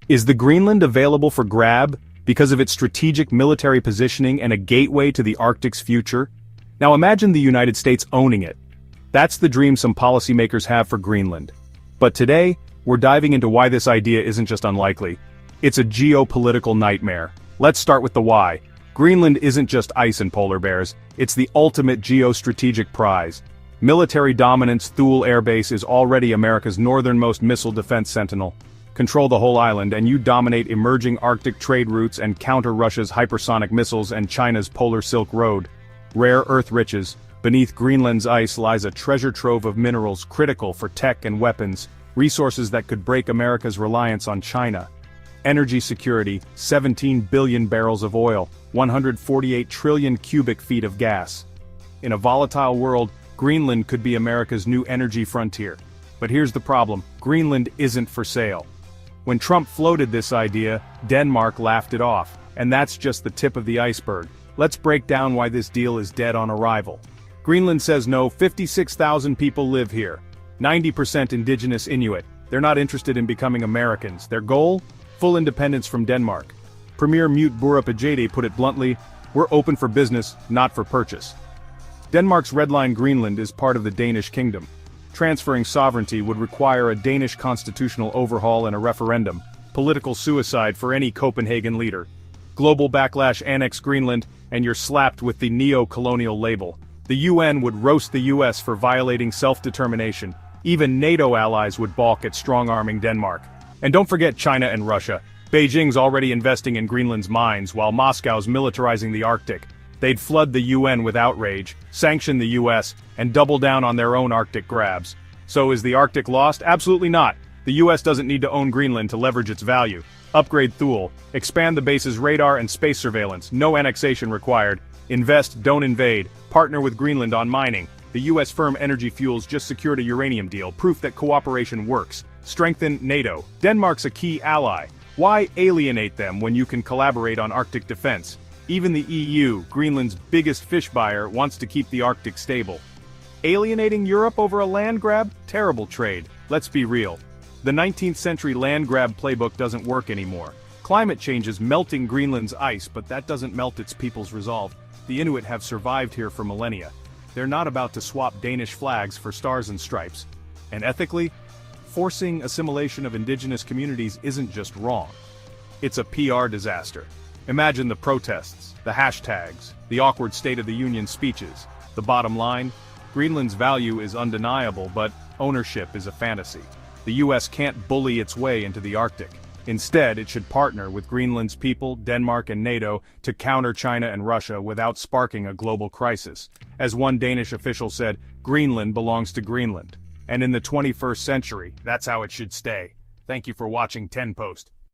Is the Greenland available for grab because of its strategic military positioning and a gateway to the Arctic's future? Now imagine the United States owning it. That's the dream some policymakers have for Greenland. But today, we're diving into why this idea isn't just unlikely. It's a geopolitical nightmare. Let's start with the why. Greenland isn't just ice and polar bears, it's the ultimate geostrategic prize. Military dominance. Thule Air Base is already America's northernmost missile defense sentinel. Control the whole island and you dominate emerging Arctic trade routes and counter Russia's hypersonic missiles and China's polar Silk Road. Rare earth riches. Beneath Greenland's ice lies a treasure trove of minerals critical for tech and weapons, resources that could break America's reliance on China. Energy security. 17 billion barrels of oil, 148 trillion cubic feet of gas. In a volatile world, Greenland could be America's new energy frontier. But here's the problem: Greenland isn't for sale. When Trump floated this idea, Denmark laughed it off, and that's just the tip of the iceberg. Let's break down why this deal is dead on arrival. Greenland says no. 56,000 people live here. 90% indigenous Inuit. They're not interested in becoming Americans. Their goal? Full independence from Denmark. Premier Mute Burap Ajede put it bluntly, "We're open for business, not for purchase." Denmark's redline Greenland is part of the Danish kingdom. Transferring sovereignty would require a Danish constitutional overhaul and a referendum. Political suicide for any Copenhagen leader. Global backlash. Annex Greenland, and you're slapped with the neo-colonial label. The UN would roast the US for violating self-determination. Even NATO allies would balk at strong-arming Denmark. And don't forget China and Russia. Beijing's already investing in Greenland's mines, while Moscow's militarizing the Arctic. They'd flood the UN with outrage, sanction the US, and double down on their own Arctic grabs. So is the Arctic lost? Absolutely not. The US doesn't need to own Greenland to leverage its value. Upgrade Thule. Expand the base's radar and space surveillance. No annexation required. Invest, don't invade. Partner with Greenland on mining. The US firm Energy Fuels just secured a uranium deal, proof that cooperation works. Strengthen NATO. Denmark's a key ally. Why alienate them when you can collaborate on Arctic defense? Even the EU, Greenland's biggest fish buyer, wants to keep the Arctic stable. Alienating Europe over a land grab? Terrible trade. Let's be real. The 19th century land grab playbook doesn't work anymore. Climate change is melting Greenland's ice, but that doesn't melt its people's resolve. The Inuit have survived here for millennia. They're not about to swap Danish flags for stars and stripes. And ethically, forcing assimilation of indigenous communities isn't just wrong. It's a PR disaster. Imagine the protests, the hashtags, the awkward State of the Union speeches. The bottom line? Greenland's value is undeniable, but ownership is a fantasy. The US can't bully its way into the Arctic. Instead, it should partner with Greenland's people, Denmark and NATO, to counter China and Russia without sparking a global crisis. As one Danish official said, Greenland belongs to Greenland. And in the 21st century, that's how it should stay. Thank you for watching 10 Post.